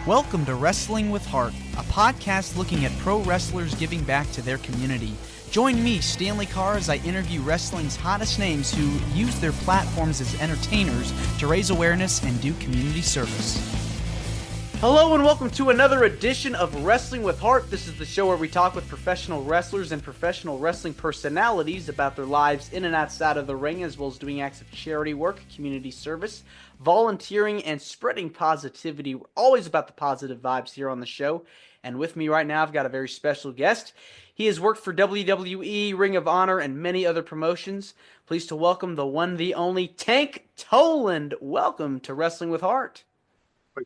Welcome to Wrestling with Heart, a podcast looking at pro wrestlers giving back to their community. Join me, Stanley Carr, as I interview wrestling's hottest names who use their platforms as entertainers to raise awareness and do community service. Hello and welcome to another edition of Wrestling with Heart. This is the show where we talk with professional wrestlers and professional wrestling personalities about their lives in and outside of the ring, as well as doing acts of charity work, community service, volunteering, and spreading positivity. We're always about the positive vibes here on the show. And with me right now, I've got a very special guest. He has worked for WWE, Ring of Honor, and many other promotions. Pleased to welcome the one, the only Tank Toland. Welcome to Wrestling with Heart.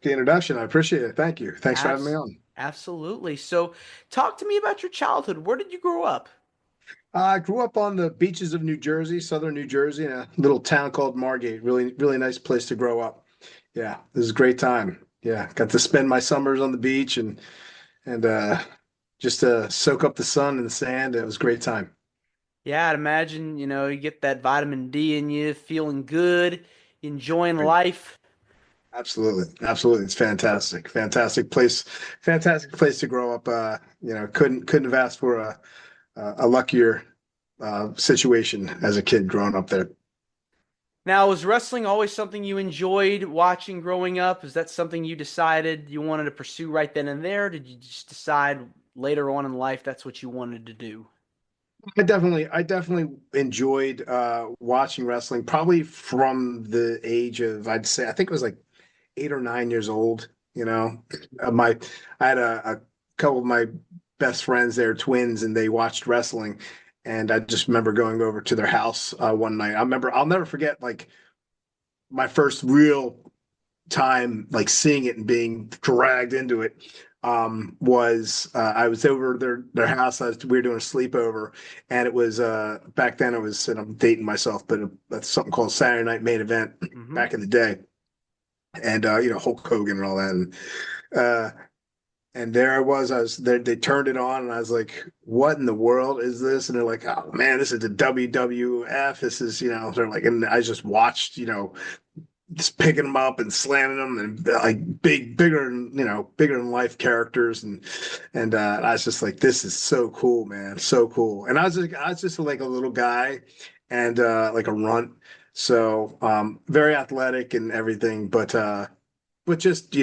The introduction. I appreciate it. Thank you. Thanks for having me on. Absolutely. So talk to me about your childhood. Where did you grow up? I grew up on the beaches of New Jersey, southern New Jersey, in a little town called Margate. Really, really nice place to grow up. Yeah, this is a great time. Yeah, got to spend my summers on the beach and just to soak up the sun and the sand. It was a great time. Yeah, I'd imagine, you get that vitamin D in you, feeling good, enjoying life. Absolutely. Absolutely. It's fantastic. Fantastic place to grow up. Couldn't have asked for a luckier situation as a kid growing up there. Now, was wrestling always something you enjoyed watching growing up? Is that something you decided you wanted to pursue right then and there? Did you just decide later on in life that's what you wanted to do? I definitely enjoyed watching wrestling, probably from the age of, I'd say, I think it was like 8 or 9 years old. I had a couple of my best friends, they're twins, and they watched wrestling. And I just remember going over to their house one night. I'll never forget, like, my first real time, like, seeing it and being dragged into it. Was I was over their house. We were doing a sleepover, and it was back then. It was, and I'm dating myself, but that's something called Saturday Night Main Event back in the day. And Hulk Hogan and all that, and there I was there. They turned it on, and I was like, "What in the world is this?" And they're like, "Oh man, this is the WWF. This is," they're like, and I just watched, just picking them up and slamming them, and like bigger than life characters, and I was just like, "This is so cool, man, so cool." And I was just like a little guy, and like a runt. So very athletic and everything, but just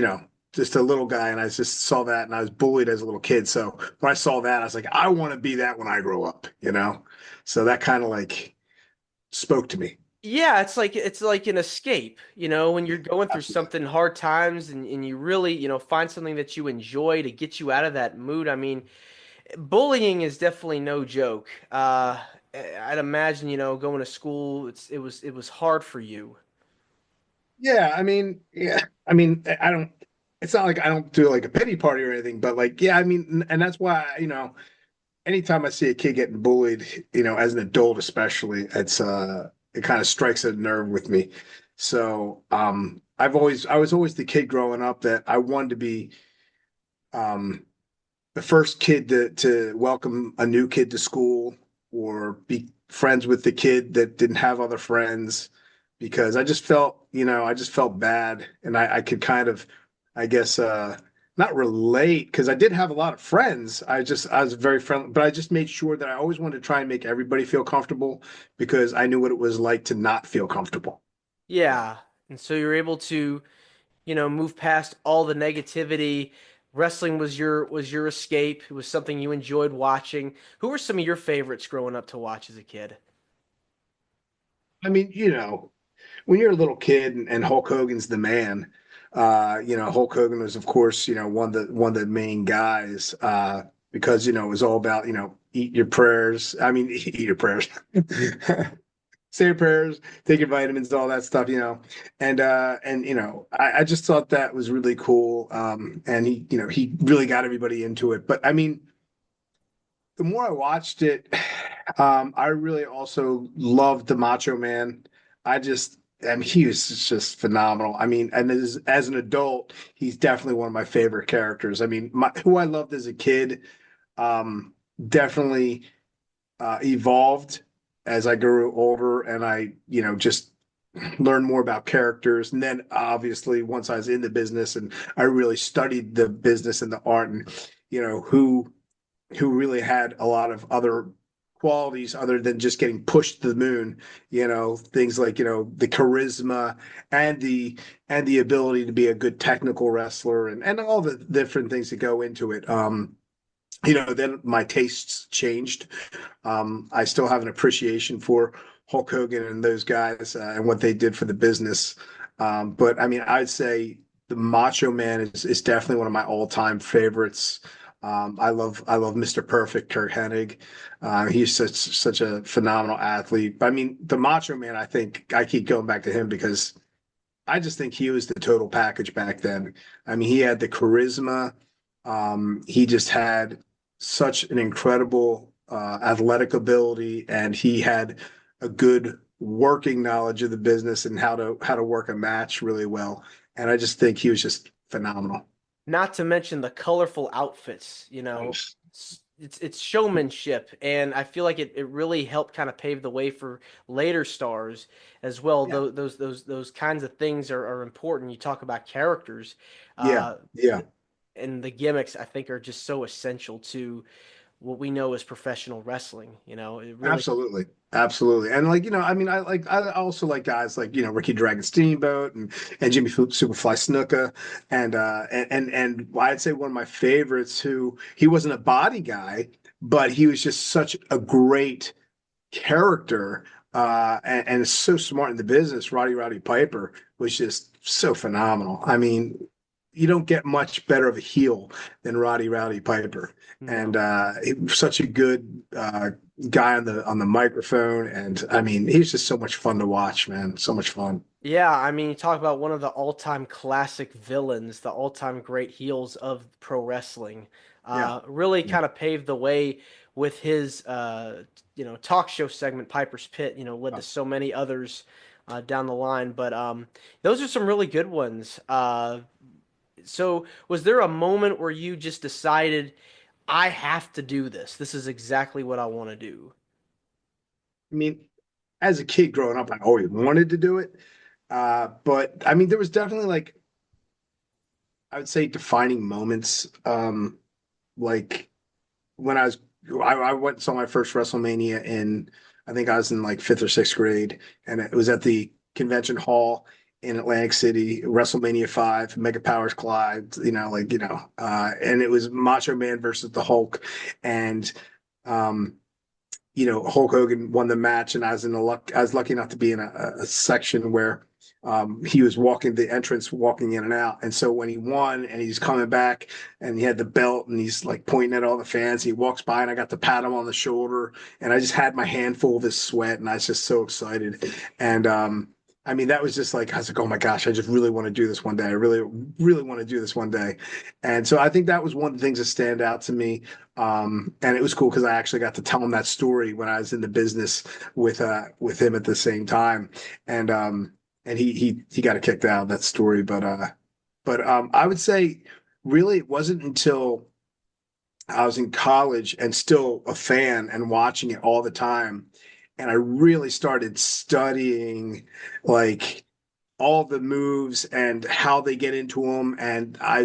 just a little guy, and I just saw that, and I was bullied as a little kid. So when I saw that, I was like, I want to be that when I grow up, So that kind of like spoke to me. Yeah, it's like an escape, when you're going through something hard times and you really, find something that you enjoy to get you out of that mood. I mean, bullying is definitely no joke. I'd imagine, going to school, it was hard for you. Yeah, I mean, I don't. It's not like I don't do like a pity party or anything, but like, yeah, I mean, and that's why, anytime I see a kid getting bullied, as an adult especially, it kind of strikes a nerve with me. So, I was always the kid growing up that I wanted to be, the first kid to welcome a new kid to school, or be friends with the kid that didn't have other friends, because I just felt bad, and I could kind of, I guess, not relate, because I did have a lot of friends. I was very friendly, but I just made sure that I always wanted to try and make everybody feel comfortable, because I knew what it was like to not feel comfortable. Yeah. And so you're able to, move past all the negativity. Wrestling was your escape. It was something you enjoyed watching. Who were some of your favorites growing up to watch as a kid? I mean, when you're a little kid and Hulk Hogan's the man, Hulk Hogan was, of course, one of the main guys, because, it was all about, eat your prayers. I mean, eat your prayers, say your prayers, take your vitamins, all that stuff, I just thought that was really cool. And he really got everybody into it. But I mean, the more I watched it, I really also loved the Macho Man. He was just phenomenal. I mean, and as an adult, he's definitely one of my favorite characters. I mean, who I loved as a kid, definitely evolved as I grew older, and I, just learn more about characters. And then obviously once I was in the business and I really studied the business and the art and, who really had a lot of other qualities other than just getting pushed to the moon, things like, the charisma and the ability to be a good technical wrestler and all the different things that go into it. Then my tastes changed. I still have an appreciation for Hulk Hogan and those guys and what they did for the business. But I mean, I'd say the Macho Man is definitely one of my all-time favorites. I love Mr. Perfect, Kurt Hennig. He's such a phenomenal athlete. But I mean, the Macho Man, I think I keep going back to him because I just think he was the total package back then. I mean, he had the charisma. He just had such an incredible athletic ability, and he had a good working knowledge of the business and how to work a match really well. And I just think he was just phenomenal. Not to mention the colorful outfits, it's showmanship, and I feel like it really helped kind of pave the way for later stars as well. Yeah, Those kinds of things are important. You talk about characters, yeah, uh, yeah. and the gimmicks I think are just so essential to what we know as professional wrestling. It really. Absolutely. Absolutely. And like, I mean, I also like guys like, Ricky Dragon Steamboat and Jimmy Superfly Snuka and I'd say one of my favorites who he wasn't a body guy, but he was just such a great character and is so smart in the business. Roddy Piper was just so phenomenal. I mean, you don't get much better of a heel than Rowdy Piper, and No. he was such a good guy on the microphone. And I mean, he's just so much fun to watch, man. So much fun. Yeah, I mean, you talk about one of the all-time classic villains, the all-time great heels of pro wrestling. Yeah, Really yeah, kind of paved the way with his, talk show segment, Piper's Pit. Led to oh, so many others down the line. But those are some really good ones. So, was there a moment where you just decided, I have to do this? This is exactly what I want to do. I mean, as a kid growing up, I always wanted to do it. But I mean, there was definitely like I would say defining moments. Like when I went and saw my first WrestleMania in, I think I was in like fifth or sixth grade, and it was at the convention hall in Atlantic City, WrestleMania 5, Mega Powers Collide, and it was Macho Man versus the Hulk. And, um, Hulk Hogan won the match, and I was lucky enough to be in a section where he was walking the entrance, walking in and out. And so when he won and he's coming back and he had the belt and he's like pointing at all the fans, he walks by and I got to pat him on the shoulder and I just had my hand full of his sweat and I was just so excited. And I mean, that was just like, I was like, oh my gosh, I just really want to do this one day. I really, really want to do this one day. And so I think that was one of the things that stand out to me. And it was cool because I actually got to tell him that story when I was in the business with him at the same time. And he got kicked out of that story. But I would say really it wasn't until I was in college and still a fan and watching it all the time. And I really started studying like all the moves and how they get into them. And I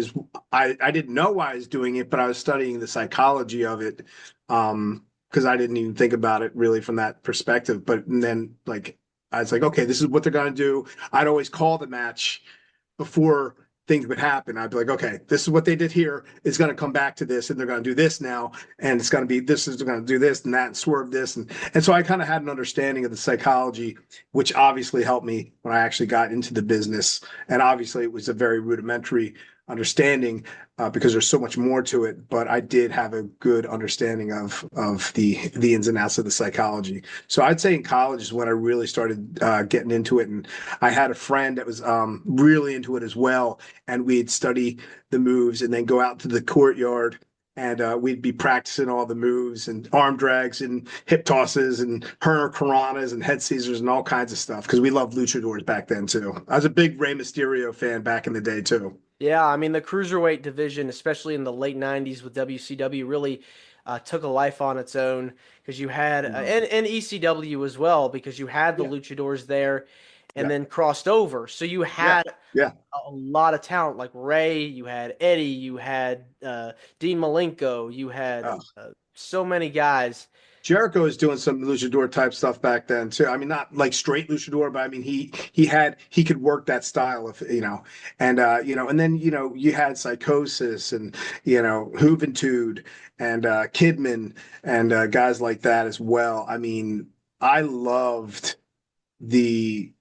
didn't know why I was doing it, but I was studying the psychology of it. Because I didn't even think about it really from that perspective. But then like I was like, okay, this is what they're gonna do. I'd always call the match before things would happen. I'd be like, okay, this is what they did here. It's going to come back to this, and they're going to do this now, and it's going to be this is going to do this and that, and swerve this, and so I kind of had an understanding of the psychology, which obviously helped me when I actually got into the business. And obviously, it was a very rudimentary understanding because there's so much more to it. But I did have a good understanding of the ins and outs of the psychology. So I'd say in college is when I really started getting into it, and I had a friend that was really into it as well, and we'd study the moves and then go out to the courtyard. And we'd be practicing all the moves and arm drags and hip tosses and Hurricanranas and head Caesars and all kinds of stuff because we loved luchadors back then too. I was a big Rey Mysterio fan back in the day too. Yeah, I mean the cruiserweight division, especially in the late '90s with WCW, really took a life on its own because you had Yeah. and ECW as well because you had the Yeah. luchadors there, and then crossed over. So you yeah, had yeah. a lot of talent like Ray, you had Eddie, you had Dean Malenko, you had Oh, so many guys. Jericho is doing some luchador type stuff back then too. I mean, not like straight luchador, but I mean he could work that style of and then you had Psychosis and Juventud and Kidman and guys like that as well. I mean, I loved the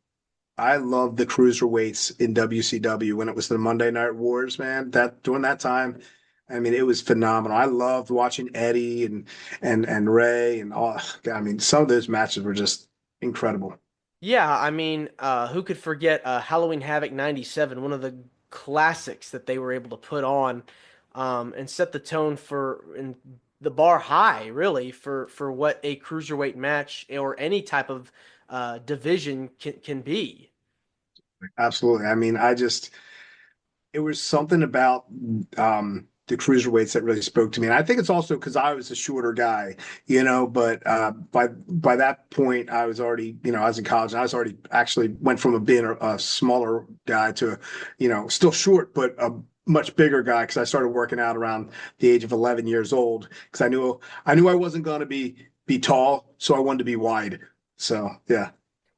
I love the cruiserweights in WCW when it was the Monday Night Wars, man. That during that time, I mean, it was phenomenal. I loved watching Eddie and Ray and all. I mean, some of those matches were just incredible. Yeah, I mean, who could forget Halloween Havoc '97, one of the classics that they were able to put on and set the tone for and the bar high, really, for what a cruiserweight match or any type of division can be. Absolutely. I mean, it was something about the cruiserweights that really spoke to me. And I think it's also because I was a shorter guy, but by that point I was already, I was in college and I was already actually went from being a smaller guy to, still short, but a much bigger guy because I started working out around the age of 11 years old because I knew I wasn't going to be tall, so I wanted to be wide. So yeah,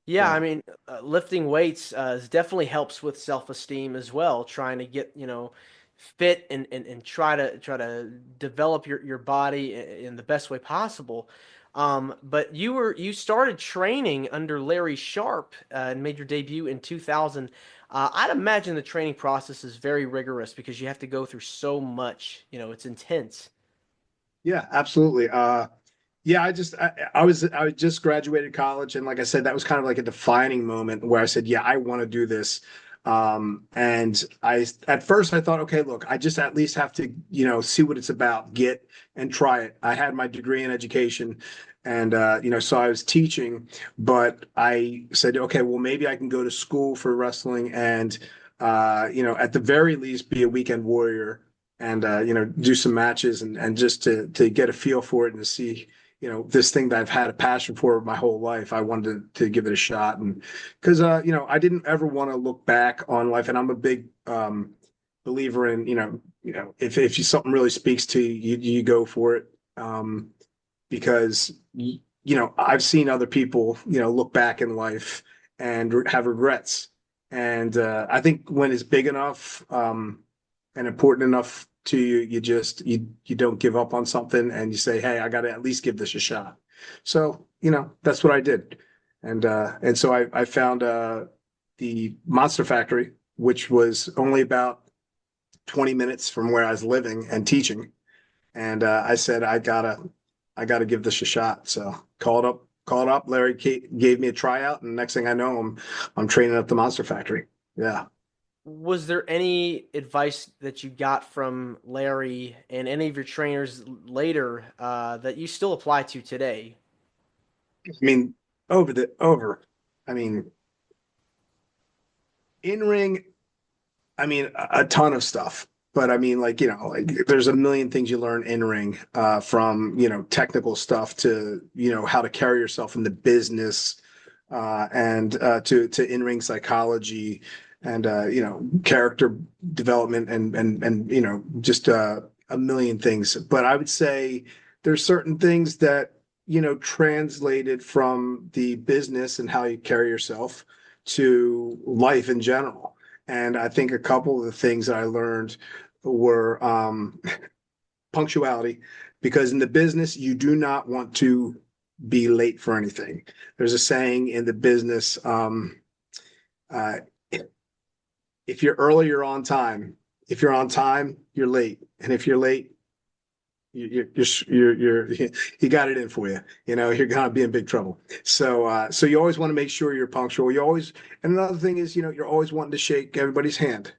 Yeah, yeah. I mean, lifting weights definitely helps with self-esteem as well. Trying to get, fit and try to develop your body in the best way possible. But you started training under Larry Sharp and made your debut in 2000. I'd imagine the training process is very rigorous because you have to go through so much. It's intense. Yeah, absolutely. Yeah, I was just graduated college, and like I said, that was kind of like a defining moment where I said, "Yeah, I want to do this." And I at first I thought, okay, look, I just at least have to, see what it's about, get and try it. I had my degree in education, and so I was teaching, but I said, okay, well, maybe I can go to school for wrestling and, at the very least, be a weekend warrior and do some matches and just to get a feel for it and to see this thing that I've had a passion for my whole life. I wanted to give it a shot, and because I didn't ever want to look back on life, and I'm a big believer in if something really speaks to you, you go for it, because I've seen other people look back in life and have regrets, and I think when it's big enough and important enough to you, you don't give up on something and you say, hey, I got to at least give this a shot. So that's what I did, and so I found the Monster Factory, which was only about 20 minutes from where I was living and teaching, and I said I gotta give this a shot. So called up. Larry gave me a tryout, and next thing I know, I'm training at the Monster Factory. Yeah. Was there any advice that you got from Larry and any of your trainers later that you still apply to today? I mean, over. I mean, in ring. I mean, a ton of stuff. But I mean, like, there's a million things you learn in ring, from, technical stuff to, how to carry yourself in the business, and to in-ring psychology and, character development and just a million things. But I would say there's certain things that, translated from the business and how you carry yourself to life in general. And I think a couple of the things that I learned were punctuality, because in the business, you do not want to be late for anything. There's a saying in the business, uh, if you're early, you're on time. If you're on time, you're late. And if you're late, you're you got it in for you. You're gonna be in big trouble. So you always want to make sure you're punctual. And another thing is, you're always wanting to shake everybody's hand.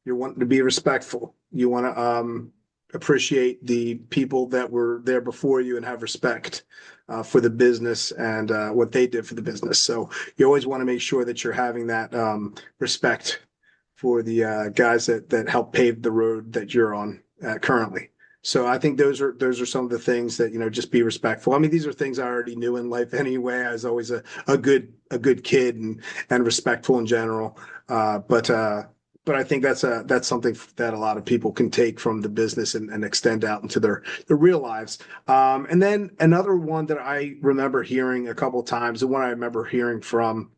You're wanting to be respectful. You want to appreciate the people that were there before you and have respect for the business and what they did for the business. So you always want to make sure that you're having that respect for the guys that helped pave the road that you're on currently. So I think those are some of the things that, just be respectful. I mean, these are things I already knew in life anyway. I was always a good kid and respectful in general. But I think that's something that a lot of people can take from the business and extend out into their real lives. And then another one that I remember hearing a couple of times, the one I remember hearing from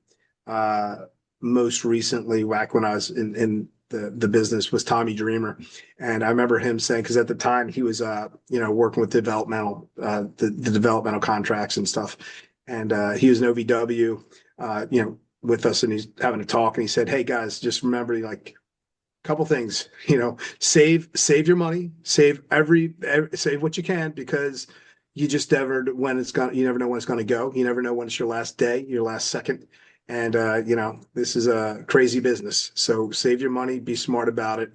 most recently, back when I was in the business, was Tommy Dreamer. And I remember him saying, because at the time he was working with the developmental contracts and stuff. And he was an OVW, with us, and he's having a talk, and he said, "Hey guys, just remember, like, a couple things, save your money, save save what you can, because you just never you never know when it's gonna go. You never know when it's your last day, your last second. And this is a crazy business. So save your money, be smart about it,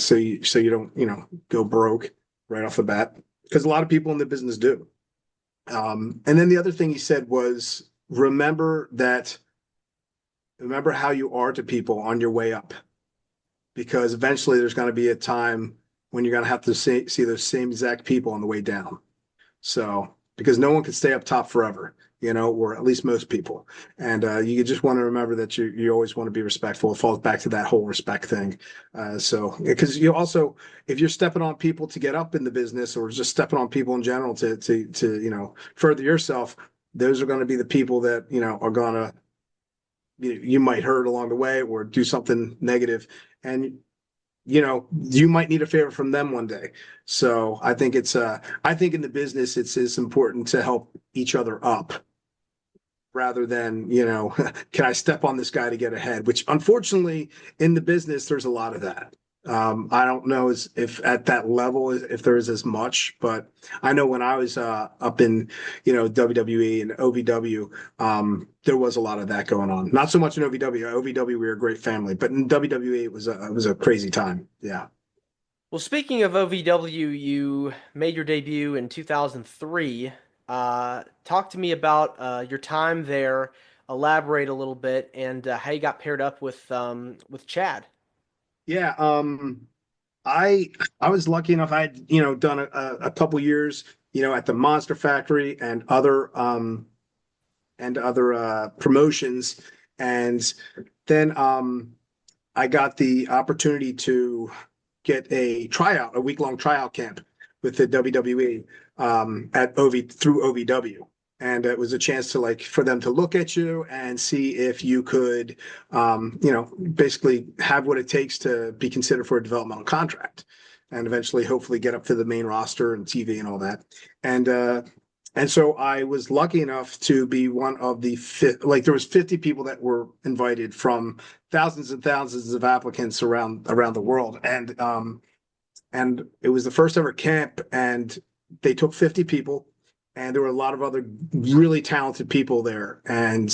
so you don't, go broke right off the bat, because a lot of people in the business do." And then the other thing he said was, remember how you are to people on your way up, because eventually there's going to be a time when you're going to have to see those same exact people on the way down. So, because no one can stay up top forever, or at least most people. And you just want to remember that you always want to be respectful. It falls back to that whole respect thing. Because you also, if you're stepping on people to get up in the business, or just stepping on people in general to further yourself, those are going to be the people that, are going to, you might hurt along the way or do something negative. And you might need a favor from them one day. So I think I think in the business, it's important to help each other up, rather than, can I step on this guy to get ahead? Which, unfortunately, in the business, there's a lot of that. I don't know if at that level, if there is as much, but I know when I was up in, WWE and OVW, there was a lot of that going on. Not so much in OVW. OVW, we were a great family, but in WWE, it was a crazy time. Yeah. Well, speaking of OVW, you made your debut in 2003. Talk to me about your time there. Elaborate a little bit, and how you got paired up with Chad. Yeah. I was lucky enough. I had, done a couple years, at the Monster Factory and other promotions. And then I got the opportunity to get a week-long tryout camp with the WWE at through OVW. And it was a chance to, for them to look at you and see if you could, basically have what it takes to be considered for a developmental contract, and eventually, hopefully, get up to the main roster and TV and all that. And so I was lucky enough to be one of the there was 50 people that were invited from thousands and thousands of applicants around the world. And it was the first ever camp, and they took 50 people, and there were a lot of other really talented people there. And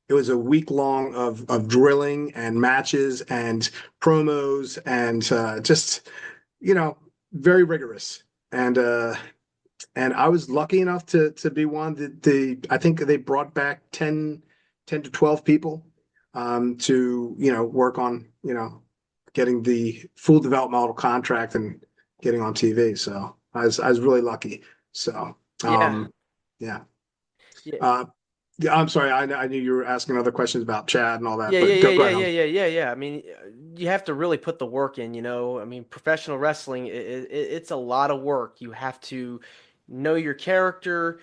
it was a week long of drilling and matches and promos, and just, very rigorous. And I was lucky enough to be one that I think they brought back 10 to 12 people to, work on, getting the full developmental contract and getting on TV. So I was really lucky. So Yeah. yeah. Yeah. Yeah, I'm sorry. I knew you were asking other questions about Chad and all that, Yeah, yeah, but yeah, go yeah, ahead. yeah, yeah, yeah. I mean, you have to really put the work in, I mean, professional wrestling, it's a lot of work. You have to know your character,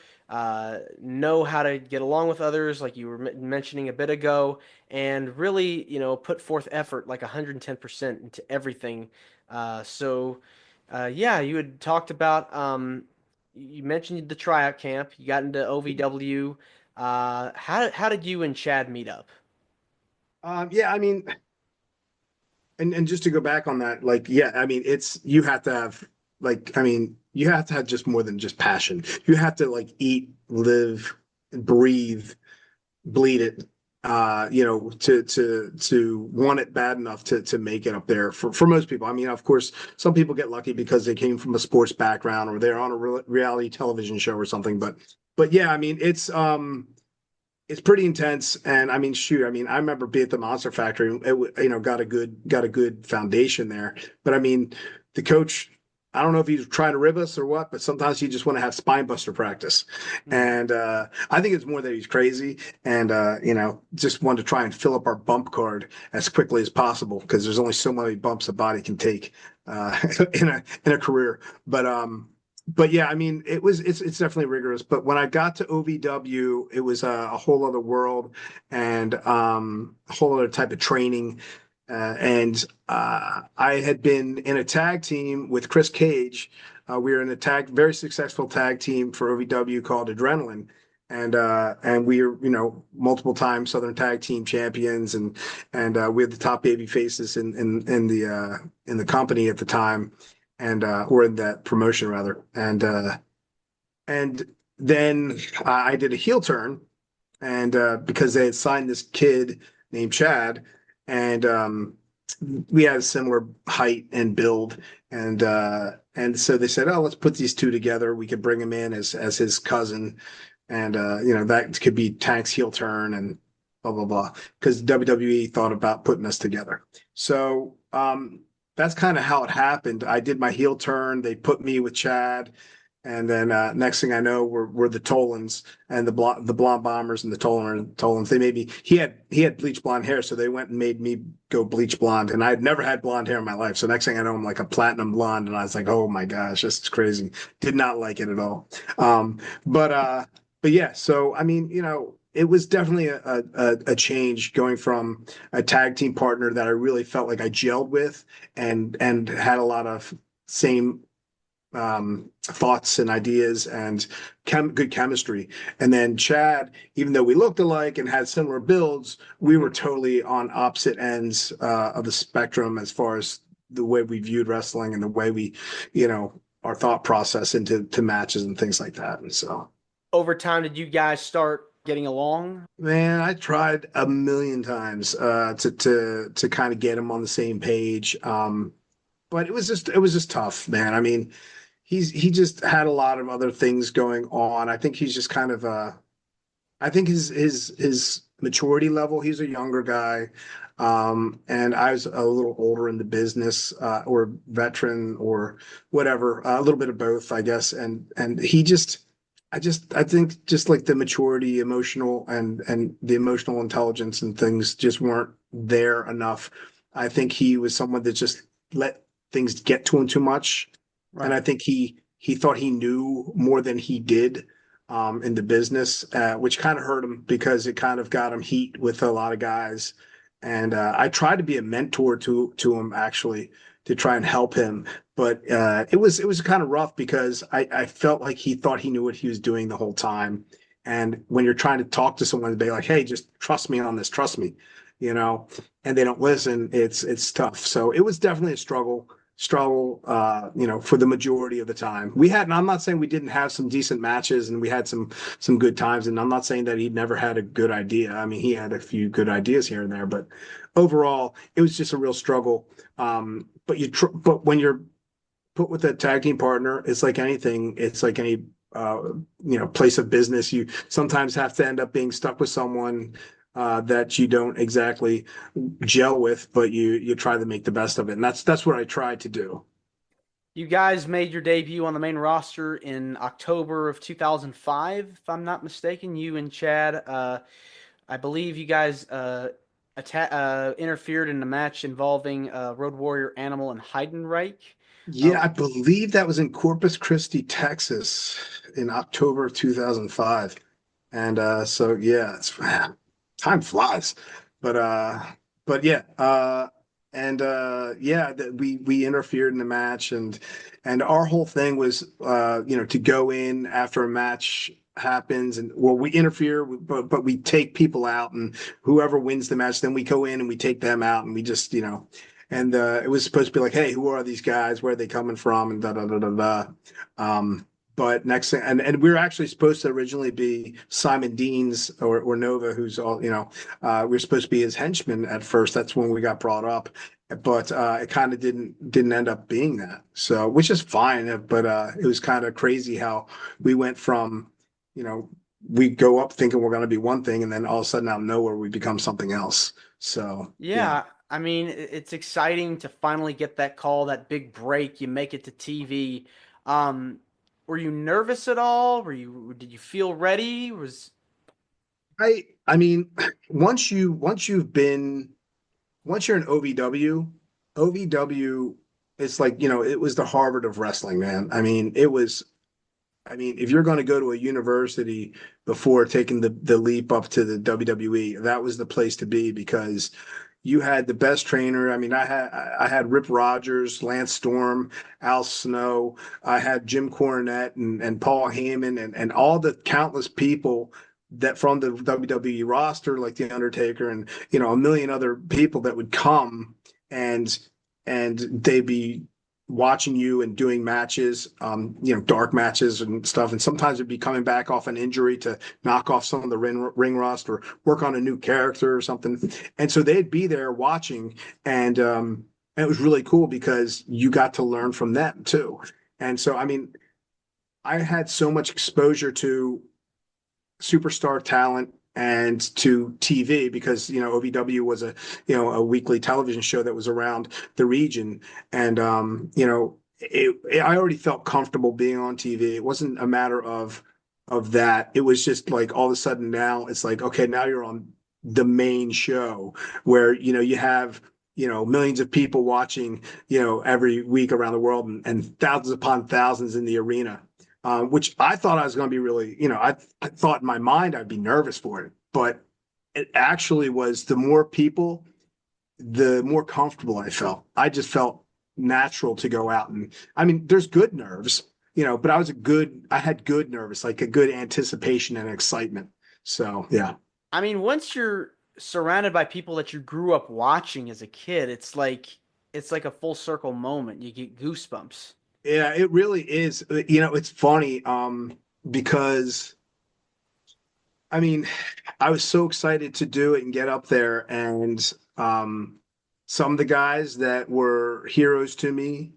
know how to get along with others, like you were mentioning a bit ago, and really, put forth effort like 110% into everything. Yeah, you had talked about, you mentioned the tryout camp, you got into OVW. How did you and Chad meet up? Yeah, I mean, and just to go back on that, yeah, I mean, you have to have, I mean, you have to have just more than just passion. You have to, eat, live, breathe, bleed it, to want it bad enough to make it up there for most people. I mean, of course, some people get lucky because they came from a sports background, or they're on a reality television show or something. But yeah, I mean, it's pretty intense. And I mean, shoot, I mean, I remember being at the Monster Factory. Got a good foundation there. But I mean, the coach I don't know if he's trying to rib us or what, but sometimes he just want to have spine buster practice. And I think it's more that he's crazy and, just wanted to try and fill up our bump card as quickly as possible because there's only so many bumps a body can take in a career. But yeah, I mean, it's definitely rigorous. But when I got to OVW, it was a whole other world and a whole other type of training. And I had been in a tag team with Chris Cage. We were in a very successful tag team for OVW called Adrenaline. And we were, multiple time Southern Tag Team champions, and we had the top baby faces in the company at the time, and or in that promotion rather. And then I did a heel turn, and because they had signed this kid named Chad, and we had a similar height and build, and so they said, "Oh, let's put these two together. We could bring him in as his cousin, and that could be Tank's heel turn and blah blah blah." Because WWE thought about putting us together. So that's kind of how it happened. I did my heel turn. They put me with Chad. And then next thing I know, we're the Tolands and the blonde bombers and the Tolands. They made me. He had bleach blonde hair, so they went and made me go bleach blonde. And I had never had blonde hair in my life. So next thing I know, I'm like a platinum blonde, and I was like, oh my gosh, this is crazy. Did not like it at all. But yeah. So I mean, it was definitely a change going from a tag team partner that I really felt like I gelled with and had a lot of same thoughts and ideas and good chemistry. And then Chad, even though we looked alike and had similar builds, we were totally on opposite ends of the spectrum as far as the way we viewed wrestling and the way we, our thought process into matches and things like that. And so over time, did you guys start getting along? Man, I tried a million times to kind of get him on the same page. But it was just tough, man. I mean, he just had a lot of other things going on. I think he's just kind of I think his maturity level, he's a younger guy. And I was a little older in the business, or veteran or whatever, a little bit of both, I guess. And he just I think just like the maturity, emotional and the emotional intelligence and things just weren't there enough. I think he was someone that just let things get to him too much. Right. And I think he thought he knew more than he did in the business, which kind of hurt him because it kind of got him heat with a lot of guys. And I tried to be a mentor to him actually to try and help him, but it was kind of rough because I felt like he thought he knew what he was doing the whole time. And when you're trying to talk to someone and be like, "Hey, just trust me on this, trust me," and they don't listen, it's tough. So it was definitely a struggle, for the majority of the time. And I'm not saying we didn't have some decent matches and we had some good times, and I'm not saying that he never had a good idea. I mean, he had a few good ideas here and there, but overall, it was just a real struggle. But when you're put with a tag team partner, it's like anything. It's like any place of business. You sometimes have to end up being stuck with someone that you don't exactly gel with, but you try to make the best of it. And that's what I tried to do. You guys made your debut on the main roster in October of 2005, if I'm not mistaken. You and Chad, I believe you guys interfered in a match involving Road Warrior Animal and Heidenreich. Yeah, I believe that was in Corpus Christi, Texas in October of 2005. And so, yeah, time flies, but yeah, we interfered in the match, and our whole thing was to go in after a match happens, and well, we interfere, but we take people out, and whoever wins the match, then we go in and we take them out, and we just and it was supposed to be like, hey, who are these guys? Where are they coming from? And da da da da da. But next thing, and we were actually supposed to originally be Simon Dean's or Nova, who's all, we were supposed to be his henchman at first. That's when we got brought up, but it kind of didn't end up being that. So, which is fine, but it was kind of crazy how we went from, we go up thinking we're going to be one thing, and then all of a sudden out of nowhere we become something else. So yeah. I mean, it's exciting to finally get that call, that big break. You make it to TV. Um, were you nervous at all? Did you feel ready? Was I mean, once you're an OVW, it's like, it was the Harvard of wrestling, man. I mean, if you're going to go to a university before taking the leap up to the WWE, that was the place to be because you had the best trainer. I mean, I had Rip Rogers, Lance Storm, Al Snow. I had Jim Cornette and Paul Heyman and all the countless people that from the WWE roster, like The Undertaker and a million other people that would come and they'd be watching you and doing matches, dark matches and stuff. And sometimes it'd be coming back off an injury to knock off some of the ring rust or work on a new character or something. And so they'd be there watching, and it was really cool because you got to learn from them too. And so, I mean, I had so much exposure to superstar talent and to TV because OVW was a weekly television show that was around the region, and I already felt comfortable being on TV. It wasn't a matter of that. It was just like all of a sudden now it's like, okay, now you're on the main show where you have millions of people watching every week around the world, and thousands upon thousands in the arena, which I thought I was going to be really, I thought in my mind I'd be nervous for it, but it actually was the more people, the more comfortable I felt. I just felt natural to go out. And I mean, there's good nerves, but I had good nerves, like a good anticipation and excitement. So, yeah. I mean, once you're surrounded by people that you grew up watching as a kid, it's like a full circle moment. You get goosebumps. Yeah, it really is. It's funny, because I mean, I was so excited to do it and get up there, and some of the guys that were heroes to me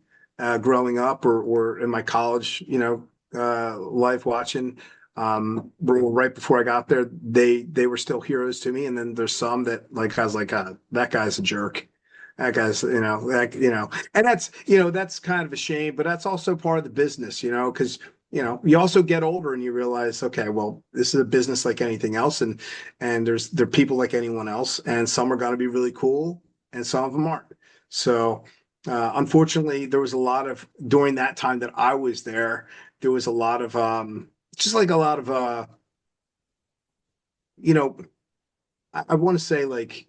growing up or in my college, life watching, right before I got there, they were still heroes to me, and then there's some that like I was like, that guy's a jerk. That guy's, and that's kind of a shame, but that's also part of the business, because you also get older and you realize, okay, well, this is a business like anything else, and there are people like anyone else, and some are going to be really cool, and some of them aren't. So, unfortunately, there was a lot of during that time that I was there, there was a lot of just like a lot of you know, I want to say like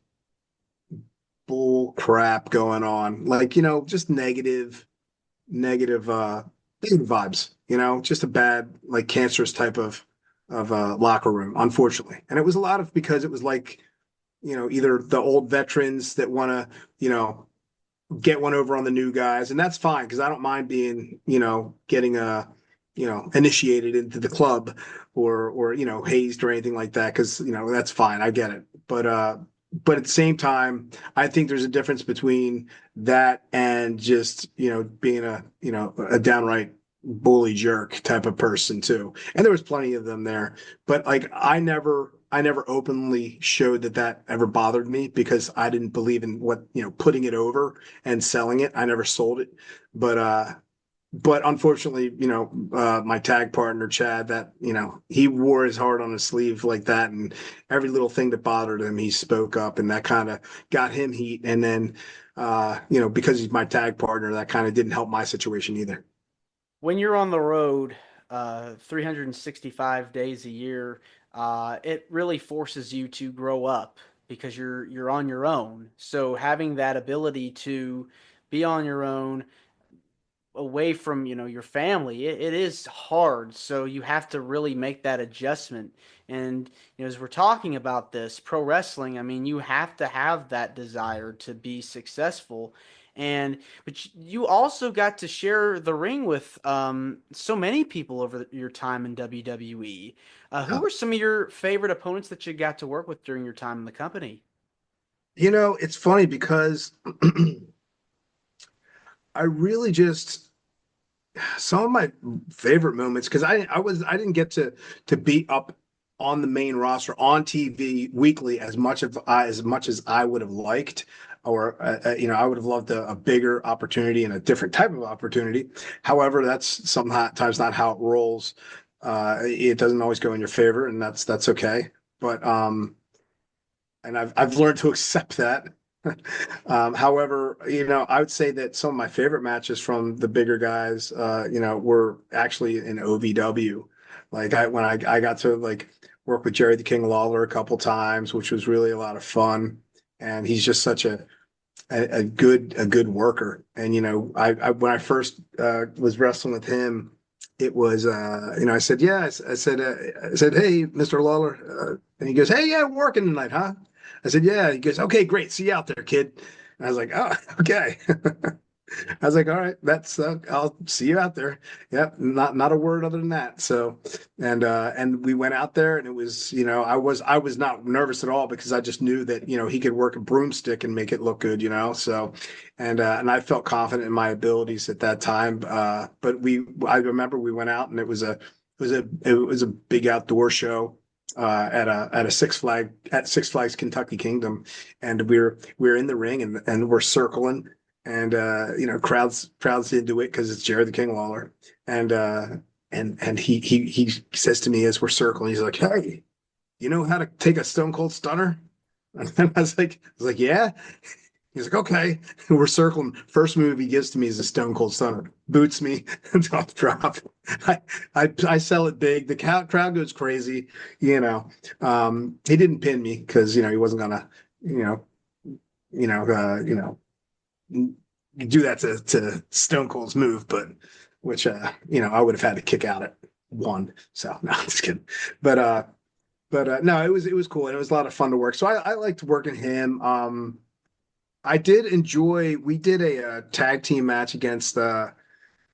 bull crap going on, like just negative vibes, just a bad, like cancerous type of locker room, unfortunately. And it was a lot of because it was like, either the old veterans that want to, get one over on the new guys, and that's fine because I don't mind being, getting initiated into the club or hazed or anything like that because that's fine. I get it. But at the same time, I think there's a difference between that and just, being a downright bully jerk type of person too. And there was plenty of them there. But like I never openly showed that ever bothered me because I didn't believe in what, putting it over and selling it. I never sold it. But unfortunately, my tag partner, Chad, that, he wore his heart on his sleeve like that. And every little thing that bothered him, he spoke up, and that kind of got him heat. And then, because he's my tag partner, that kind of didn't help my situation either. When you're on the road, 365 days a year, it really forces you to grow up because you're on your own. So having that ability to be on your own, away from your family, it is hard, so you have to really make that adjustment. And as we're talking about this pro wrestling, I mean, you have to have that desire to be successful. And but you also got to share the ring with so many people over your time in WWE. Who Yeah. were some of your favorite opponents that you got to work with during your time in the company? It's funny because I really just some of my favorite moments because I didn't get to be up on the main roster on TV weekly as much as I would have liked. or I would have loved a bigger opportunity and a different type of opportunity. However, that's sometimes not how it rolls. It doesn't always go in your favor, and that's okay. But and I've learned to accept that. However, I would say that some of my favorite matches from the bigger guys, were actually in OVW. Like when I got to like work with Jerry the King Lawler a couple times, which was really a lot of fun. And he's just such a good worker. And I when I first was wrestling with him, it was I said, yeah, I said, hey, Mr. Lawler, and he goes, hey, yeah, working tonight, huh? I said, yeah. He goes, okay, great, see you out there, kid. And I was like, oh, okay. I was like, all right, that's I'll see you out there. Yep, not a word other than that. So, and we went out there, and it was, I was not nervous at all because I just knew that he could work a broomstick and make it look good, So, and I felt confident in my abilities at that time. But I remember we went out, and it was a big outdoor show at Six Flags Kentucky Kingdom, and we're in the ring, and we're circling, and crowds into it because it's Jared the King Lawler, and he says to me as we're circling, he's like, hey, you know how to take a Stone Cold Stunner? And I was like, yeah. He's like, okay. We're circling. First move he gives to me is a Stone Cold Stunner. Boots me, top drop. I sell it big. The crowd goes crazy. He didn't pin me because he wasn't gonna, you know, do that to Stone Cold's move, but which I would have had to kick out at one. So no, I'm just kidding. But no, it was cool, and it was a lot of fun to work. So I liked working him. I did enjoy. We did a tag team match against the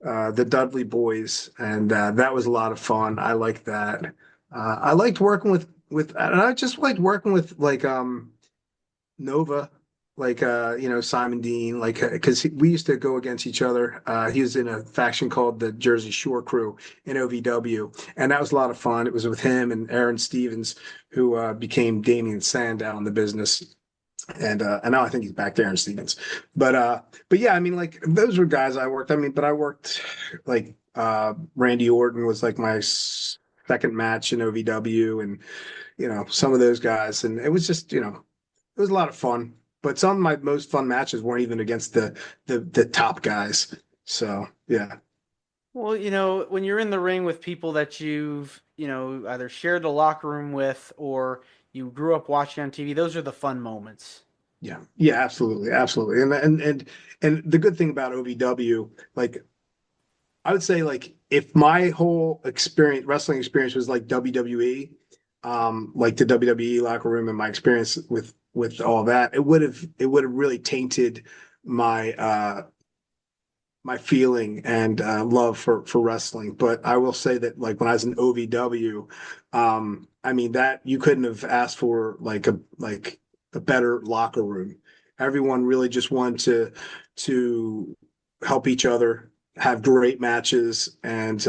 Dudley Boys, and that was a lot of fun. I liked that. I liked working and I just liked working with like Nova, like Simon Dean, like because we used to go against each other. He was in a faction called the Jersey Shore Crew in OVW, and that was a lot of fun. It was with him and Aaron Stevens, who became Damian Sandow in the business. And now I think he's back there in Stevens. But yeah, I mean, like those were guys I worked. I mean, but I worked like Randy Orton was like my second match in OVW, and some of those guys, and it was just it was a lot of fun. But some of my most fun matches weren't even against the top guys. So yeah. Well, when you're in the ring with people that you've, either shared the locker room with or you grew up watching on TV, those are the fun moments. Yeah, yeah, absolutely, absolutely. And the good thing about OVW, like I would say, like if my whole wrestling experience was like WWE, like the WWE locker room and my experience with all that, it would have really tainted my my feeling and love for wrestling. But I will say that like when I was in OVW, I mean that you couldn't have asked for like a better locker room. Everyone really just wanted to help each other, have great matches, and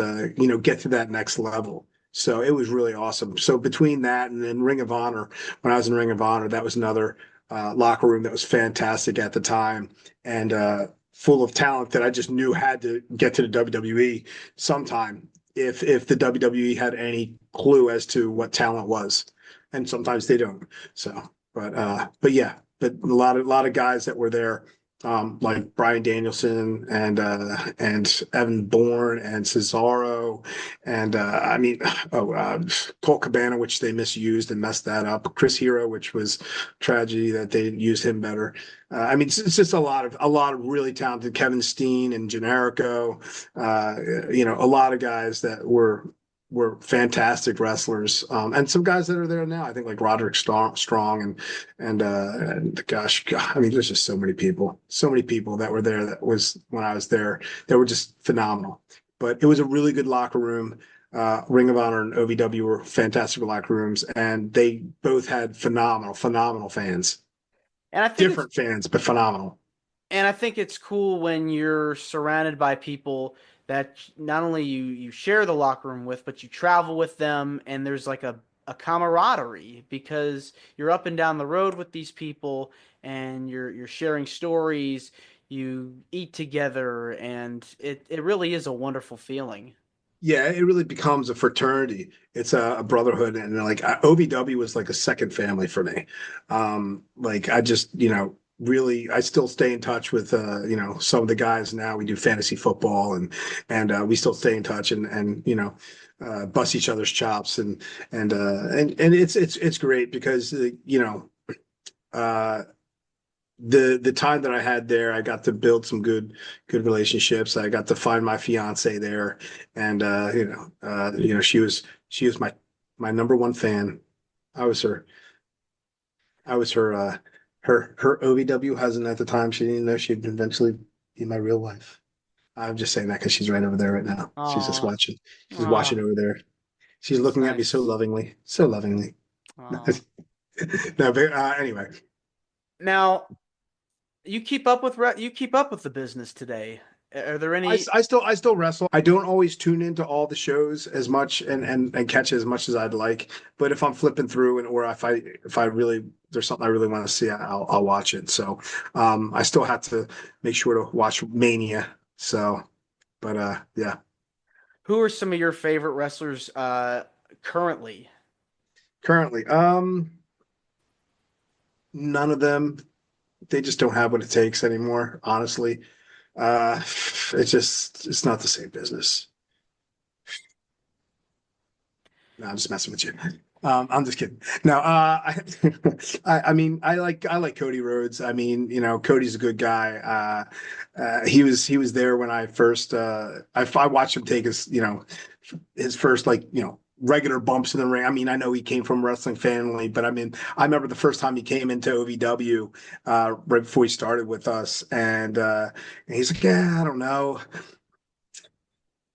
get to that next level. So it was really awesome. So between that and then Ring of Honor, when I was in Ring of Honor, that was another locker room that was fantastic at the time, and full of talent that I just knew had to get to the WWE sometime if the WWE had any clue as to what talent was, and sometimes they don't. So, but yeah, but a lot of guys that were there, like Brian Danielson and Evan Bourne and Cesaro, and I mean, Colt Cabana, which they misused and messed that up. Chris Hero, which was tragedy that they didn't use him better. I mean, it's just a lot of really talented Kevin Steen and Generico, a lot of guys that were fantastic wrestlers, and some guys that are there now. I think like Roderick Strong and gosh, God, I mean, there's just so many people that were there. That was when I was there. They were just phenomenal. But it was a really good locker room. Ring of Honor and OVW were fantastic locker rooms, and they both had phenomenal fans. And I think it's Different fans, but phenomenal. And I think it's cool when you're surrounded by people that not only you share the locker room with, but you travel with them, and there's like a camaraderie because you're up and down the road with these people and you're sharing stories, you eat together, and it really is a wonderful feeling. Yeah, it really becomes a fraternity. It's a brotherhood, and like OVW was like a second family for me. Like I just, really, I still stay in touch with, some of the guys now. We do fantasy football, and we still stay in touch, and bust each other's chops, and it's great because uh, the time that I had there, I got to build some good relationships. I got to find my fiance there, and she was my number one fan. I was her I was her OVW husband at the time. She didn't know she'd eventually be my real wife. I'm just saying that because she's right over there right now. She's just Oh, watching. She's watching oh, over there. She's that's looking at me so nice. lovingly, so lovingly. Oh. No, but anyway, Now, you keep up with the business today. Are there any? I still wrestle. I don't always tune into all the shows as much and catch as much as I'd like. But if I'm flipping through and or if I really there's something I really want to see, I'll watch it. So I still have to make sure to watch Mania. So but yeah. Who are some of your favorite wrestlers currently? Currently, none of them. They just don't have what it takes anymore, honestly. Uh it's not the same business. No, I'm just messing with you. I'm just kidding. No, I mean, I like Cody Rhodes. I mean, Cody's a good guy. He was there when I first I watched him take his first regular bumps in the ring. I mean, I know he came from a wrestling family, but I mean, I remember the first time he came into OVW right before he started with us, and he's like, yeah, I don't know.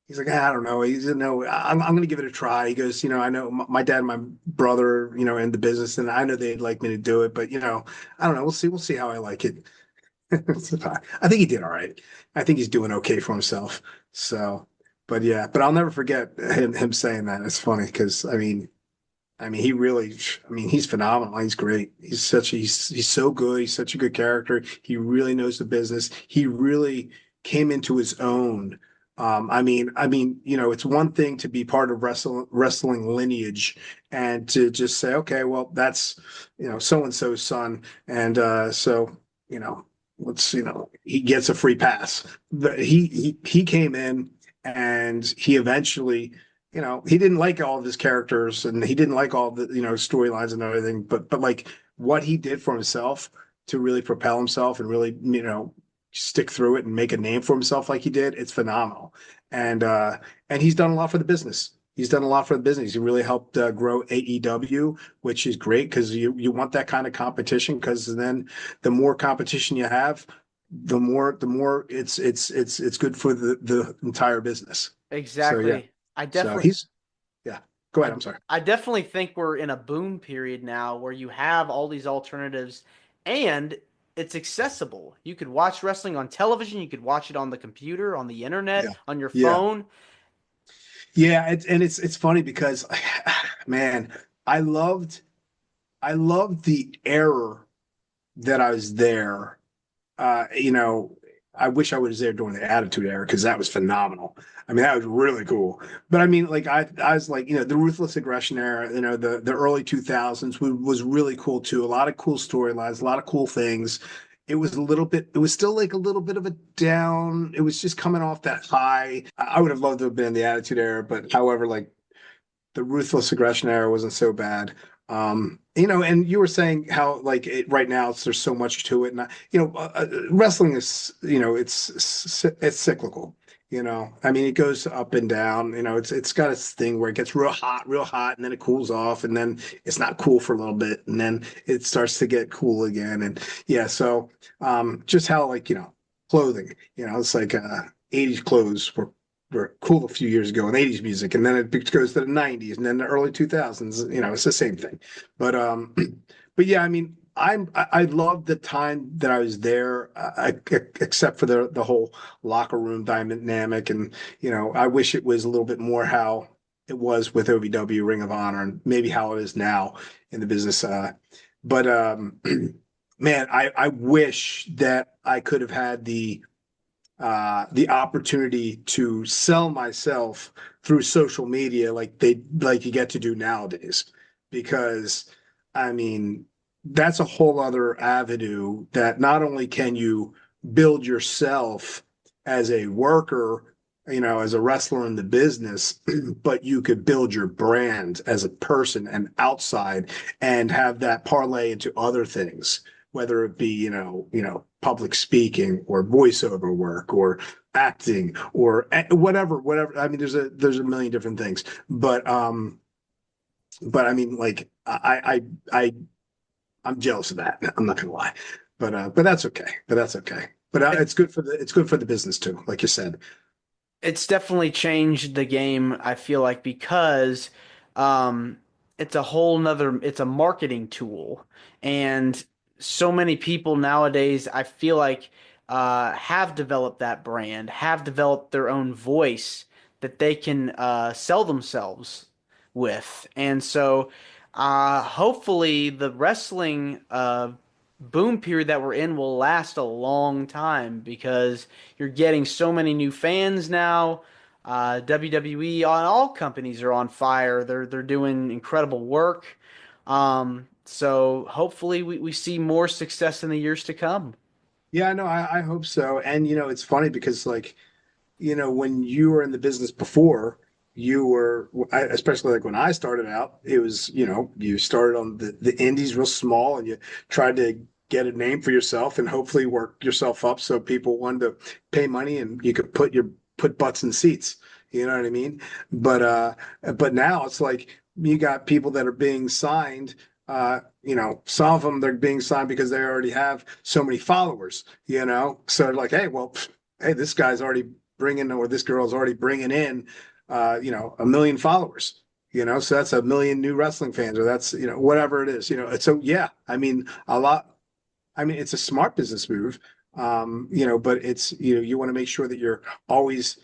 He's like, I don't know. He's no, I'm going to give it a try. He goes, I know my dad and my brother, in the business, and I know they'd like me to do it, but I don't know. We'll see how I like it. I think he did all right. I think he's doing okay for himself. So, but yeah, but I'll never forget him saying that. It's funny because I mean, he really, I mean, he's phenomenal. He's great. He's so good. He's such a good character. He really knows the business. He really came into his own. It's one thing to be part of wrestling lineage and to just say, okay, well, that's, so and so's son. And so, you know, he gets a free pass. He came in and he eventually he didn't like all of his characters and he didn't like all the, storylines and everything, but like what he did for himself to really propel himself and really, stick through it and make a name for himself like he did, it's phenomenal. And he's done a lot for the business. He's done a lot for the business. He really helped grow AEW, which is great because you want that kind of competition because then the more competition you have, the more it's good for the entire business. So yeah. Exactly. I So definitely he's yeah. Go ahead. I I'm sorry. I definitely think we're in a boom period now where you have all these alternatives and it's accessible. You could watch wrestling on television, you could watch it on the computer, on the internet, Yeah. on your Yeah. phone. Yeah. And it's funny because man, I loved I loved the error that I was there. Uh, you know, I wish I was there during the Attitude Era because that was phenomenal. I mean, that was really cool. But I mean, like I was like, the Ruthless Aggression Era, the early 2000s was really cool too. A lot of cool storylines, a lot of cool things. It was still like a little bit of a down. It was just coming off that high. I would have loved to have been in the Attitude Era, but however, like the Ruthless Aggression Era wasn't so bad. And you were saying how like right now there's so much to it, and wrestling is it's cyclical. I mean it goes up and down. It's got its thing where it gets real hot, and then it cools off, and then it's not cool for a little bit, and then it starts to get cool again. And yeah, so just how like clothing, it's like 80s clothes were cool a few years ago in 80s music, and then it goes to the 90s and then the early 2000s. It's the same thing. But but yeah, I mean, I love the time that I was there, except for the whole locker room dynamic, and I wish it was a little bit more how it was with OVW, Ring of Honor, and maybe how it is now in the business. But man, I wish that I could have had the opportunity to sell myself through social media like you get to do nowadays. Because I mean, that's a whole other avenue that not only can you build yourself as a worker, as a wrestler in the business, but you could build your brand as a person and outside and have that parlay into other things, whether it be, public speaking or voiceover work or acting or whatever. I mean, there's a million different things, but I mean, like I'm jealous of that. I'm not gonna lie, but that's okay. But it's good for the business too, like you said. It's definitely changed the game, I feel like, because um, it's it's a marketing tool. And so many people nowadays, I feel like, have developed that brand, have developed their own voice that they can sell themselves with. And so hopefully the wrestling boom period that we're in will last a long time because you're getting so many new fans now. WWE, on all companies are on fire. They're doing incredible work. So hopefully we see more success in the years to come. Yeah, no, I hope so. And it's funny because like, when you were in the business before, especially like when I started out, it was, you started on the indies real small and you tried to get a name for yourself and hopefully work yourself up so people wanted to pay money and you could put butts in seats. You know what I mean? But now it's like you got people that are being signed. Some of them they're being signed because they already have so many followers. So like, hey, well, hey, this guy's already bringing or this girl's already bringing in, 1 million followers. So that's 1 million new wrestling fans, or that's whatever it is. So yeah, I mean a lot. I mean, it's a smart business move. But it's you want to make sure that you're always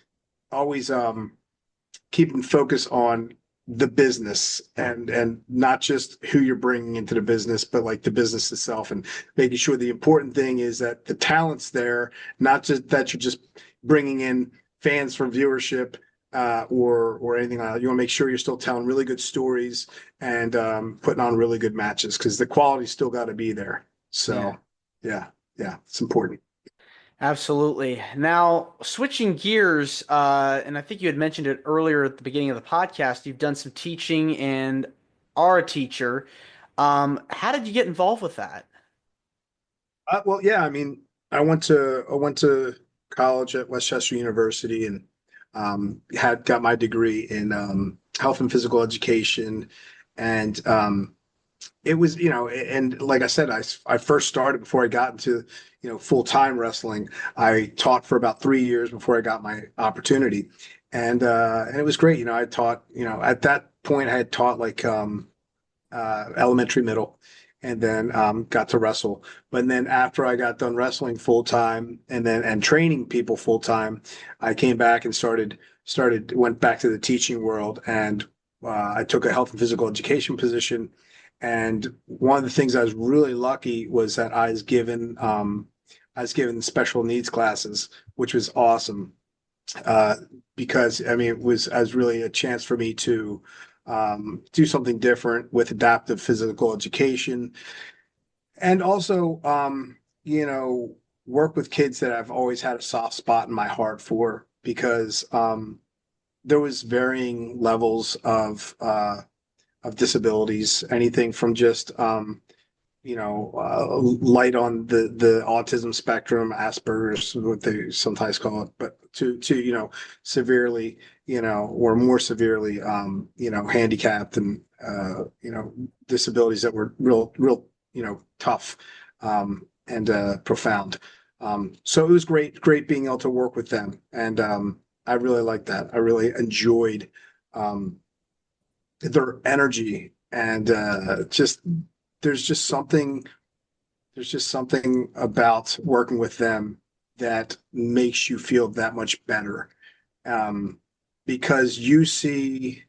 keeping focus on the business and not just who you're bringing into the business, but like the business itself and making sure the important thing is that the talent's there, not just that you're just bringing in fans for viewership or anything like that. You want to make sure you're still telling really good stories and putting on really good matches because the quality's still got to be there. Yeah. So yeah, it's important. Absolutely. Now, switching gears, and I think you had mentioned it earlier at the beginning of the podcast, you've done some teaching and are a teacher. How did you get involved with that? Well, yeah, I mean, I went to college at Westchester University and had got my degree in health and physical education, and it was and like I said, I first started before I got into full-time wrestling. I taught for about 3 years before I got my opportunity, and it was great. I taught at that point I had taught like elementary, middle, and then got to wrestle. But then after I got done wrestling full time and training people full time, I came back and went back to the teaching world, and I took a health and physical education position. And one of the things I was really lucky was that I was given special needs classes, which was awesome uh, because I mean it was as really a chance for me to do something different with adaptive physical education and also work with kids that I've always had a soft spot in my heart for because there was varying levels of disabilities, anything from just light on the autism spectrum, Asperger's, what they sometimes call it, but to severely, or more severely, handicapped and disabilities that were real, tough and profound. So it was great being able to work with them, and I really liked that. I really enjoyed their energy and just there's just something there's just something about working with them that makes you feel that much better because you see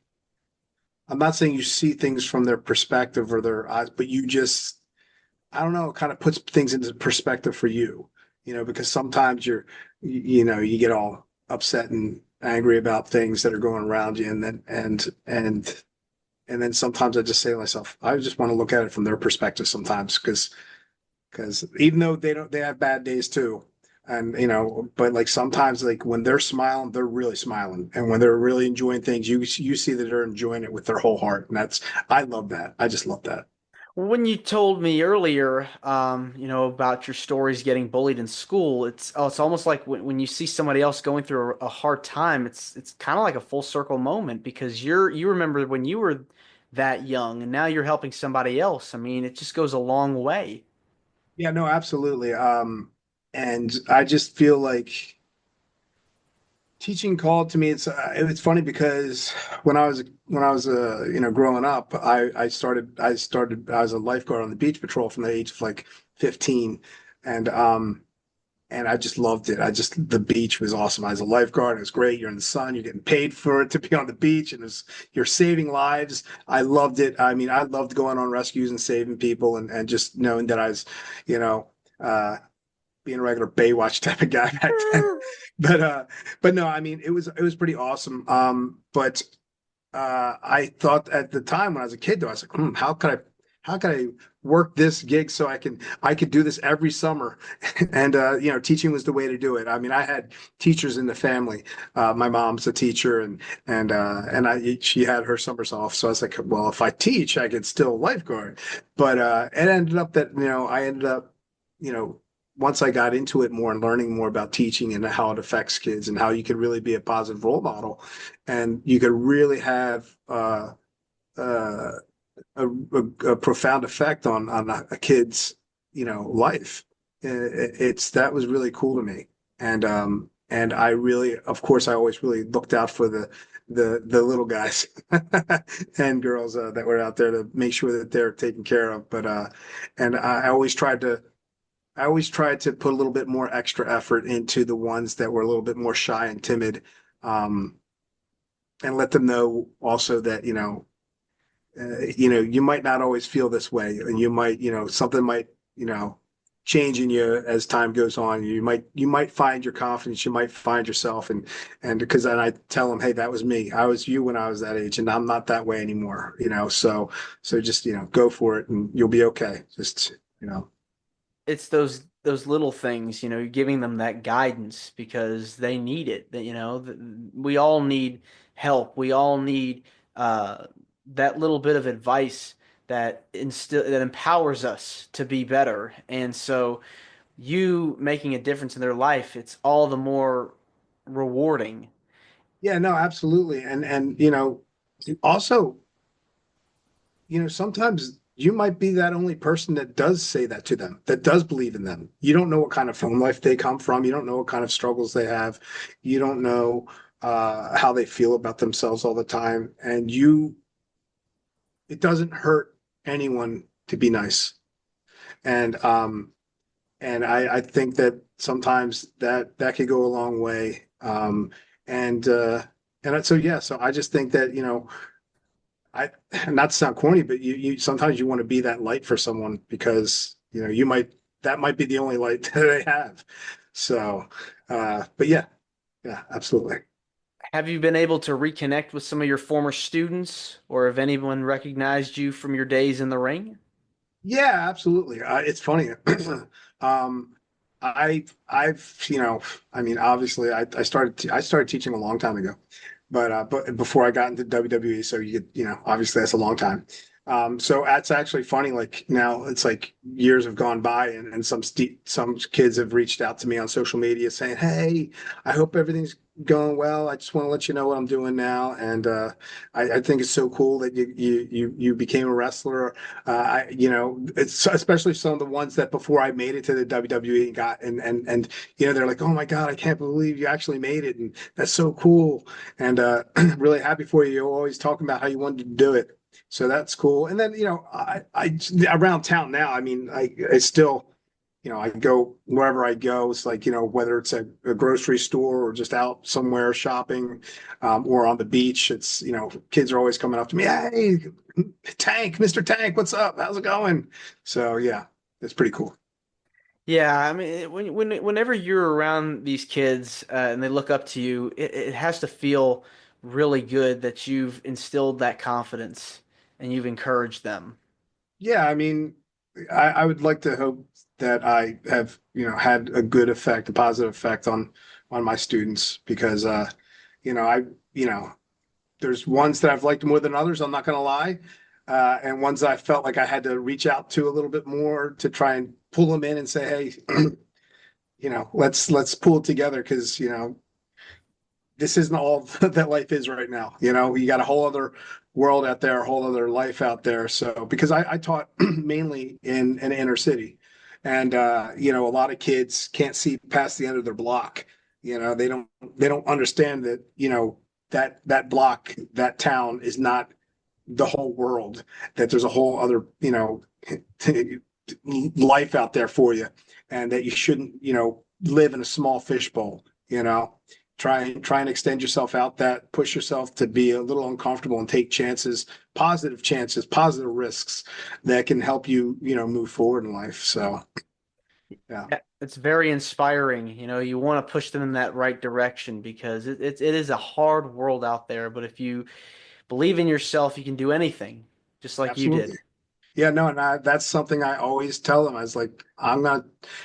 I'm not saying you see things from their perspective or their eyes, but you just, I don't know, it kind of puts things into perspective for you, because sometimes you get all upset and angry about things that are going around you. And then sometimes I just say to myself, I just want to look at it from their perspective sometimes, because even though they have bad days too. And but like sometimes like when they're smiling, they're really smiling. And when they're really enjoying things, you see that they're enjoying it with their whole heart. And I love that. I just love that. When you told me earlier, about your stories getting bullied in school, it's almost like when you see somebody else going through a hard time, it's kind of like a full circle moment because you remember when you were that young and now you're helping somebody else. I mean, it just goes a long way. Yeah, no, absolutely. And I just feel like teaching called to me. It's funny because when I was growing up, I was a lifeguard on the beach patrol from the age of like 15, and I just loved it. The beach was awesome. I was a lifeguard. It was great. You're in the sun. You're getting paid for it to be on the beach, and you're saving lives. I loved it. I mean, I loved going on rescues and saving people, and just knowing that I was, you know, uh, being a regular Baywatch type of guy back then. But no, I mean, it was pretty awesome. But I thought at the time when I was a kid, though, I was like, how could I work this gig so I could do this every summer? And teaching was the way to do it. I mean, I had teachers in the family. My mom's a teacher, and she had her summers off. So I was like, well, if I teach, I could still lifeguard. But it ended up that I ended up you know once I got into it more and learning more about teaching and how it affects kids and how you can really be a positive role model, and you could really have uh, a profound effect on a kid's life. That was really cool to me, and I really, of course, I always really looked out for the little guys and girls that were out there to make sure that they're taken care of. But and I always tried to put a little bit more extra effort into the ones that were a little bit more shy and timid, um, and let them know also that you might not always feel this way, and something might, change in you as time goes on. You might find your confidence, you might find yourself, and because then I tell them, hey, that was me. I was you when I was that age, and I'm not that way anymore. So just go for it, and you'll be okay. Just It's those little things, giving them that guidance because they need it. We all need help. We all need uh, that little bit of advice that empowers us to be better. And so, you making a difference in their life, it's all the more rewarding. yeah, no, absolutely, and also, sometimes you might be that only person that does say that to them, that does believe in them. You don't know what kind of home life they come from. You don't know what kind of struggles they have. You don't know how they feel about themselves all the time. And it doesn't hurt anyone to be nice. And I think that sometimes that could go a long way. And so yeah, so I just think that I not to sound corny, but you sometimes you want to be that light for someone because that might be the only light that they have. So, but yeah, absolutely. Have you been able to reconnect with some of your former students, or have anyone recognized you from your days in the ring? Yeah, absolutely. It's funny. um, I've I mean, obviously, I started teaching a long time ago, but before I got into WWE, so obviously that's a long time. So that's actually funny. Like now, it's like years have gone by, and some kids have reached out to me on social media saying, "Hey, I hope everything's going well. I just want to let you know what I'm doing now." And I think it's so cool that you became a wrestler. It's especially some of the ones that before I made it to the WWE and got and they're like, "Oh my God, I can't believe you actually made it," and that's so cool. And really happy for you. You're always talking about how you wanted to do it. So that's cool. And then, I around town now, I mean, I still, I go wherever I go. It's like, whether it's a grocery store or just out somewhere shopping, or on the beach, it's, kids are always coming up to me. Hey, Mr. Tank, what's up? How's it going? So yeah, it's pretty cool. Yeah, I mean, whenever you're around these kids and they look up to you, it has to feel really good that you've instilled that confidence and you've encouraged them. Yeah, I mean, I would like to hope that I have, had a good effect, a positive effect on my students because I there's ones that I've liked more than others, I'm not gonna lie. And ones that I felt like I had to reach out to a little bit more to try and pull them in and say, hey, let's pull it together because this isn't all that life is right now. You got a whole other world out there, a whole other life out there. So because I taught mainly in an inner city, and a lot of kids can't see past the end of their block. They don't understand that that block, that town is not the whole world. That there's a whole other life out there for you, and that you shouldn't live in a small fishbowl. Try and extend yourself out, that push yourself to be a little uncomfortable and take chances, positive risks that can help you move forward in life. So yeah. Yeah, it's very inspiring. You want to push them in that right direction because it is a hard world out there. But if you believe in yourself, you can do anything, just like you Absolutely. did. Yeah, no, and that's something I always tell them. I was like, I'm not,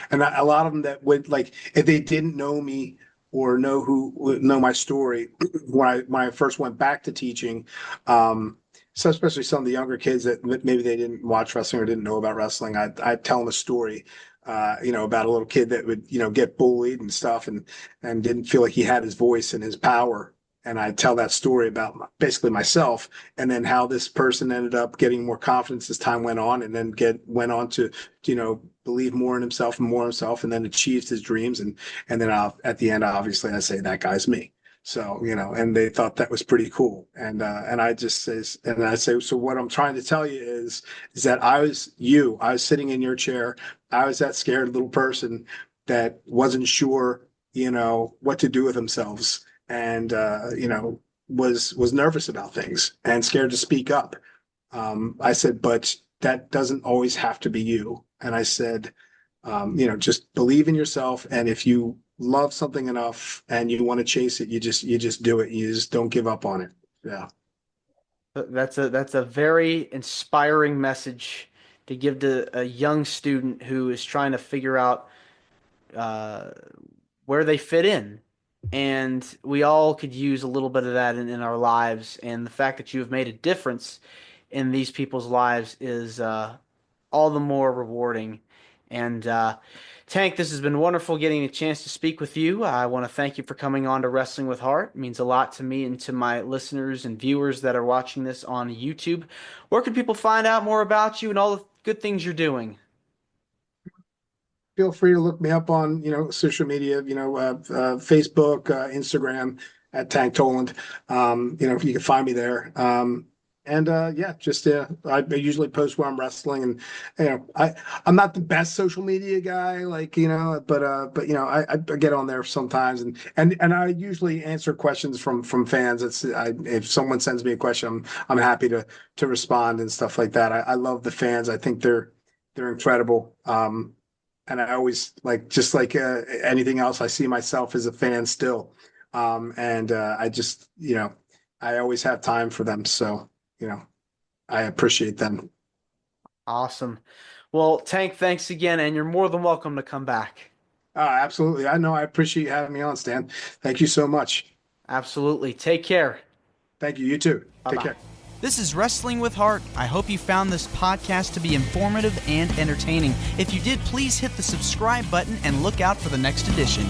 and a lot of them that would, like, if they didn't know me or know my story when I first went back to teaching, so especially some of the younger kids that maybe they didn't watch wrestling or didn't know about wrestling, I'd tell them a story, about a little kid that would get bullied and stuff, and didn't feel like he had his voice and his power. And I tell that story about basically myself, and then how this person ended up getting more confidence as time went on, and then went on to believe more in himself and more in himself, and then achieved his dreams. And then at the end, obviously, I say that guy's me. So and they thought that was pretty cool. And I just says, and I say, so what I'm trying to tell you is that I was you. I was sitting in your chair. I was that scared little person that wasn't sure what to do with themselves, and was nervous about things and scared to speak up. I said, but that doesn't always have to be you. And I said, just believe in yourself, and if you love something enough and you want to chase it, you just do it. You just don't give up on it. Yeah. That's a very inspiring message to give to a young student who is trying to figure out uh, where they fit in. And we all could use a little bit of that in our lives. And the fact that you have made a difference in these people's lives is all the more rewarding. And Tank, this has been wonderful getting a chance to speak with you. I want to thank you for coming on to Wrestling with Heart. It means a lot to me and to my listeners and viewers that are watching this on YouTube. Where can people find out more about you and all the good things you're Feel free to look me up on social media, Facebook, Instagram at Tank Toland. You can find me there. And yeah, just I usually post where I'm wrestling, and I'm not the best social media guy, like but I get on there sometimes, and I usually answer questions from fans. If someone sends me a question, I'm happy to respond and stuff like that. I love the fans. I think they're incredible. And I always, like, just like anything else, I see myself as a fan still. And I just, I always have time for them. So, I appreciate them. Awesome. Well, Tank, thanks again, and you're more than welcome to come back. Absolutely. I know. I appreciate you having me on, Stan. Thank you so much. Absolutely. Take care. Thank you. You too. Take Bye-bye. care. This is Wrestling with Heart. I hope you found this podcast to be informative and entertaining. If you did, please hit the subscribe button and look out for the next edition.